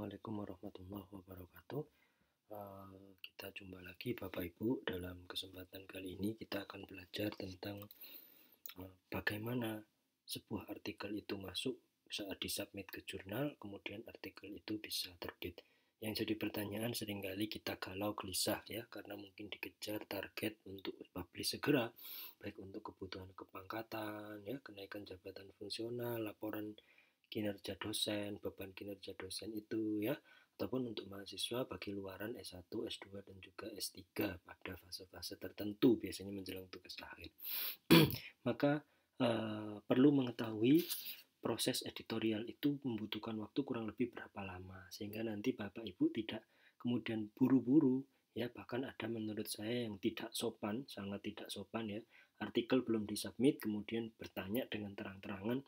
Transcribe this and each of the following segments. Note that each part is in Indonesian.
Assalamualaikum warahmatullahi wabarakatuh. Kita jumpa lagi Bapak Ibu. Dalam kesempatan kali ini kita akan belajar tentang bagaimana sebuah artikel itu masuk saat disubmit ke jurnal, kemudian artikel itu bisa terbit. Yang jadi pertanyaan seringkali kita galau gelisah ya, karena mungkin dikejar target untuk publish segera, baik untuk kebutuhan kepangkatan, ya, kenaikan jabatan fungsional, laporan kinerja dosen, beban kinerja dosen itu ya, ataupun untuk mahasiswa bagi luaran S1, S2 dan juga S3 pada fase-fase tertentu, biasanya menjelang tugas akhir. Maka perlu mengetahui proses editorial itu membutuhkan waktu kurang lebih berapa lama, sehingga nanti Bapak Ibu tidak kemudian buru-buru ya, bahkan ada menurut saya yang tidak sopan, sangat tidak sopan ya, artikel belum disubmit kemudian bertanya dengan terang-terangan,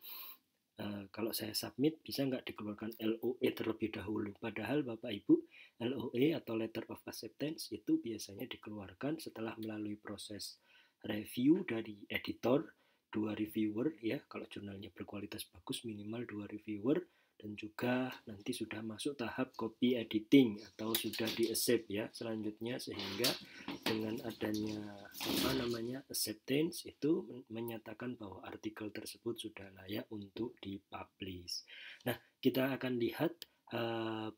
kalau saya submit bisa nggak dikeluarkan LOE terlebih dahulu. Padahal Bapak Ibu, LOE atau Letter of Acceptance itu biasanya dikeluarkan setelah melalui proses review dari editor, 2 reviewer ya, kalau jurnalnya berkualitas bagus minimal 2 reviewer, dan juga nanti sudah masuk tahap copy editing atau sudah di-accept ya selanjutnya, sehingga dengan adanya acceptance itu menyatakan bahwa artikel tersebut sudah layak untuk dipublish. Nah, kita akan lihat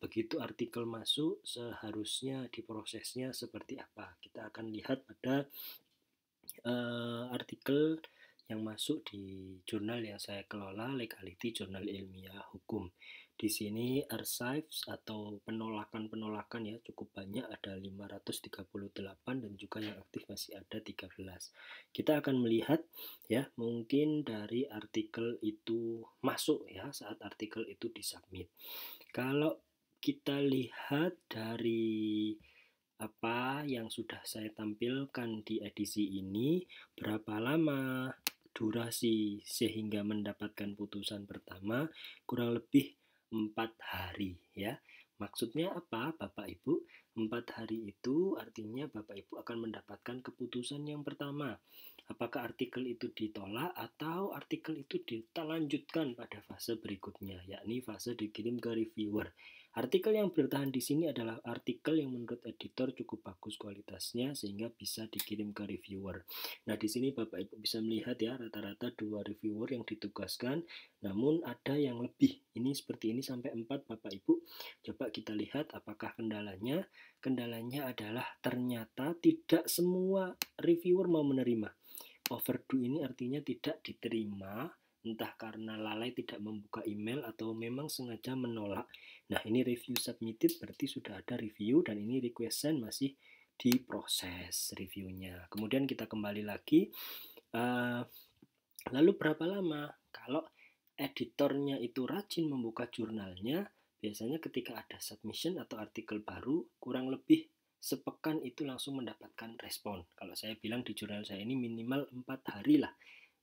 begitu artikel masuk seharusnya diprosesnya seperti apa. Kita akan lihat pada artikel yang masuk di jurnal yang saya kelola, Legality, jurnal ilmiah hukum. Di sini archives atau penolakan-penolakan ya cukup banyak, ada 538 dan juga yang aktif masih ada 13. Kita akan melihat ya, mungkin dari artikel itu masuk ya, saat artikel itu disubmit. Kalau kita lihat dari apa yang sudah saya tampilkan di edisi ini, berapa lama durasi sehingga mendapatkan putusan pertama, kurang lebih 4 hari ya. Maksudnya apa Bapak Ibu? 4 hari itu artinya Bapak Ibu akan mendapatkan keputusan yang pertama. Apakah artikel itu ditolak atau artikel itu dilanjutkan pada fase berikutnya, yakni fase dikirim ke reviewer. Artikel yang bertahan di sini adalah artikel yang menurut editor cukup bagus kualitasnya sehingga bisa dikirim ke reviewer. Nah, di sini Bapak Ibu bisa melihat ya, rata-rata 2 reviewer yang ditugaskan, namun ada yang lebih. Ini seperti ini sampai 4 Bapak Ibu. Coba kita lihat apakah kendalanya. Kendalanya adalah ternyata tidak semua reviewer mau menerima. Overdue ini artinya tidak diterima, entah karena lalai tidak membuka email atau memang sengaja menolak. Nah, ini review submitted berarti sudah ada review, dan ini request send masih diproses reviewnya. Kemudian kita kembali lagi, lalu berapa lama? Kalau editornya itu rajin membuka jurnalnya, biasanya ketika ada submission atau artikel baru, kurang lebih sepekan itu langsung mendapatkan respon. Kalau saya bilang di jurnal saya ini minimal 4 hari lah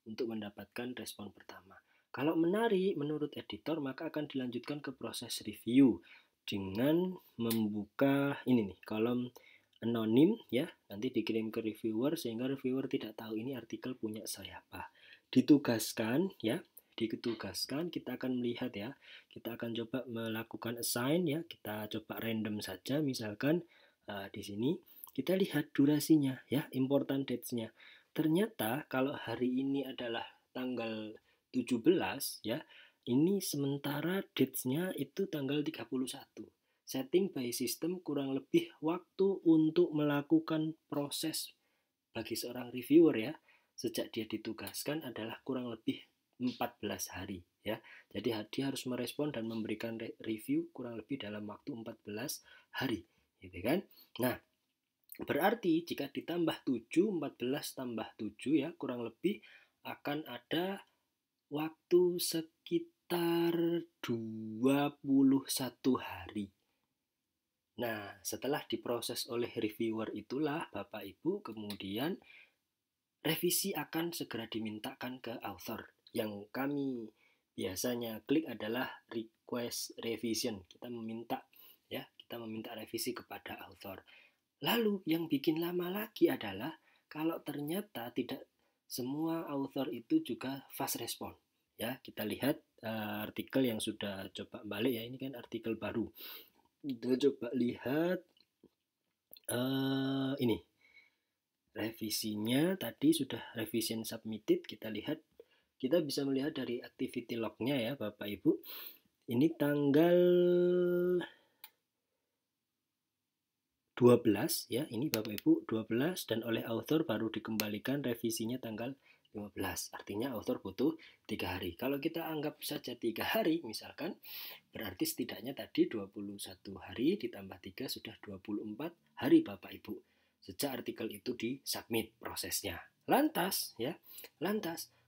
untuk mendapatkan respon pertama. Kalau menarik menurut editor, maka akan dilanjutkan ke proses review dengan membuka ini nih, kolom anonim ya, nanti dikirim ke reviewer sehingga reviewer tidak tahu ini artikel punya siapa. Ditugaskan ya, kita akan melihat ya, kita akan coba melakukan assign ya, kita coba random saja, misalkan di sini kita lihat durasinya ya, important dates-nya. Ternyata kalau hari ini adalah tanggal 17 ya, ini sementara dates-nya itu tanggal 31. Setting by system kurang lebih waktu untuk melakukan proses bagi seorang reviewer ya, sejak dia ditugaskan adalah kurang lebih 14 hari ya. Jadi dia harus merespon dan memberikan review kurang lebih dalam waktu 14 hari, gitu kan? Nah, berarti jika ditambah 7, 14 tambah 7 ya, kurang lebih akan ada waktu sekitar 21 hari. Nah, setelah diproses oleh reviewer itulah Bapak Ibu kemudian revisi akan segera dimintakan ke author. Yang kami biasanya klik adalah request revision. Kita meminta revisi kepada author. Lalu yang bikin lama lagi adalah kalau ternyata tidak semua author itu juga fast respon. Ya, kita lihat artikel yang sudah coba balik ya, ini kan artikel baru. Kita coba lihat ini revisinya tadi sudah revision submitted. Kita lihat, kita bisa melihat dari activity lognya ya Bapak Ibu. Ini tanggal 12 ya, ini Bapak Ibu 12 dan oleh author baru dikembalikan revisinya tanggal 15. Artinya author butuh 3 hari. Kalau kita anggap saja 3 hari misalkan, berarti setidaknya tadi 21 hari ditambah 3 sudah 24 hari Bapak Ibu. Sejak artikel itu disubmit prosesnya. Lantas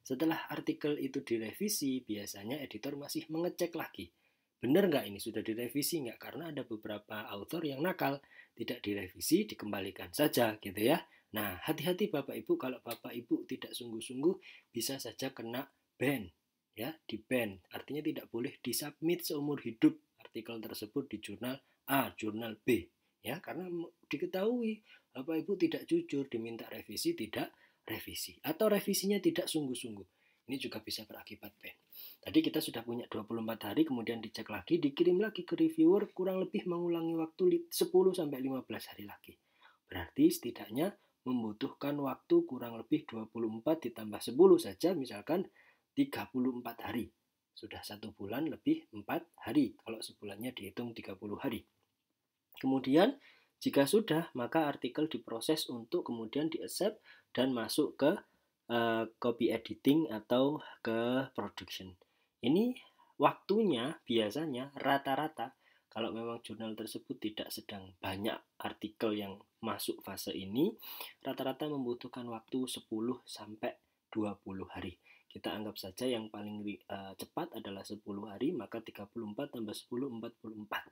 setelah artikel itu direvisi, biasanya editor masih mengecek lagi. Benar nggak ini sudah direvisi nggak? Karena ada beberapa author yang nakal, tidak direvisi, dikembalikan saja gitu ya. Nah, hati-hati Bapak Ibu, kalau Bapak Ibu tidak sungguh-sungguh bisa saja kena ban. Ya, di ban. Artinya tidak boleh disubmit seumur hidup artikel tersebut di jurnal A, jurnal B. Ya, karena diketahui Bapak Ibu tidak jujur, diminta revisi, tidak revisi. Atau revisinya tidak sungguh-sungguh. Ini juga bisa berakibat ban. Tadi kita sudah punya 24 hari, kemudian dicek lagi, dikirim lagi ke reviewer, kurang lebih mengulangi waktu 10-15 hari lagi. Berarti setidaknya membutuhkan waktu kurang lebih 24 ditambah 10 saja, misalkan 34 hari. Sudah 1 bulan lebih 4 hari, kalau sebulannya dihitung 30 hari. Kemudian, jika sudah, maka artikel diproses untuk kemudian di-accept dan masuk ke copy editing atau ke production. Ini waktunya biasanya rata-rata kalau memang jurnal tersebut tidak sedang banyak artikel yang masuk fase ini, rata-rata membutuhkan waktu 10 sampai 20 hari. Kita anggap saja yang paling cepat adalah 10 hari, maka 34 tambah 10, 44.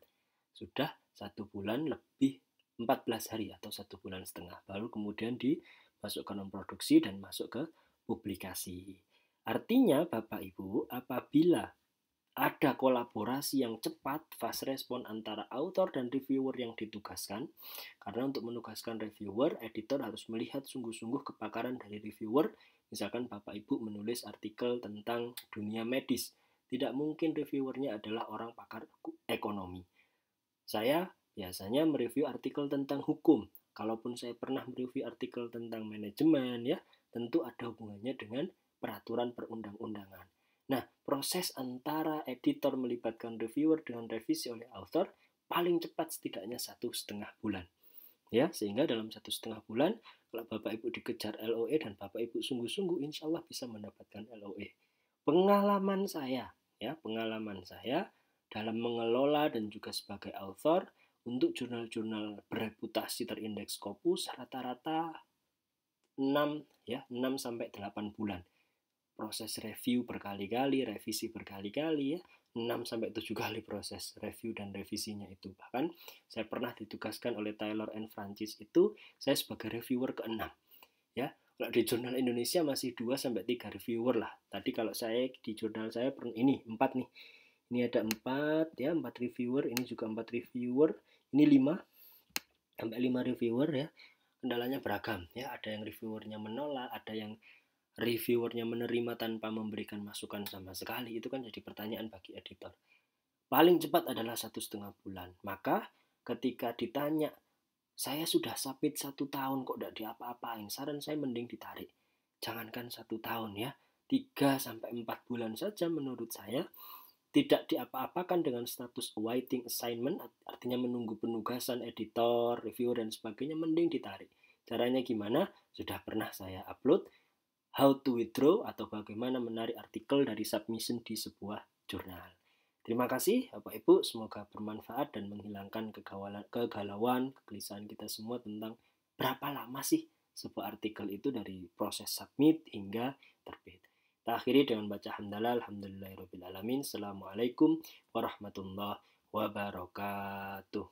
Sudah 1 bulan lebih 14 hari atau 1 bulan setengah. Baru kemudian dimasukkan produksi dan masuk ke publikasi. Artinya Bapak Ibu, apabila ada kolaborasi yang cepat, fast respon antara author dan reviewer yang ditugaskan, karena untuk menugaskan reviewer, editor harus melihat sungguh-sungguh kepakaran dari reviewer. Misalkan Bapak Ibu menulis artikel tentang dunia medis, tidak mungkin reviewernya adalah orang pakar ekonomi. Saya biasanya mereview artikel tentang hukum. Kalaupun saya pernah mereview artikel tentang manajemen ya, tentu ada hubungannya dengan peraturan perundang-undangan. Nah, proses antara editor melibatkan reviewer dengan revisi oleh author paling cepat setidaknya 1,5 bulan. Ya, sehingga dalam 1,5 bulan, kalau Bapak Ibu dikejar LOE dan Bapak Ibu sungguh-sungguh, insya Allah bisa mendapatkan LOE. Pengalaman saya dalam mengelola dan juga sebagai author untuk jurnal-jurnal bereputasi terindeks Scopus rata-rata 6 sampai 8 bulan. Proses review berkali-kali, revisi berkali-kali ya. 6 sampai 7 kali proses review dan revisinya itu. Bahkan saya pernah ditugaskan oleh Taylor and Francis itu saya sebagai reviewer ke-6. Ya, kalau di jurnal Indonesia masih 2 sampai 3 reviewer lah. Tadi kalau saya di jurnal saya ini 4 nih. Ini ada 4 ya, 4 reviewer, ini juga 4 reviewer, ini 5 sampai 5 reviewer ya. Kendalanya beragam ya, ada yang reviewernya menolak, ada yang reviewernya menerima tanpa memberikan masukan sama sekali. Itu kan jadi pertanyaan bagi editor. Paling cepat adalah 1,5 bulan. Maka ketika ditanya, saya sudah submit 1 tahun kok tidak diapa-apain, saran saya mending ditarik. Jangankan 1 tahun ya, 3 sampai 4 bulan saja menurut saya tidak diapa-apakan dengan status awaiting assignment, artinya menunggu penugasan editor, reviewer dan sebagainya, mending ditarik. Caranya gimana? Sudah pernah saya upload how to withdraw atau bagaimana menarik artikel dari submission di sebuah jurnal. Terima kasih Bapak Ibu, semoga bermanfaat dan menghilangkan kegalauan, kegelisahan kita semua tentang berapa lama sih sebuah artikel itu dari proses submit hingga terbit. Kita akhiri dengan baca hamdalah, alhamdulillahirrahmanirrahim. Assalamualaikum warahmatullahi wabarakatuh.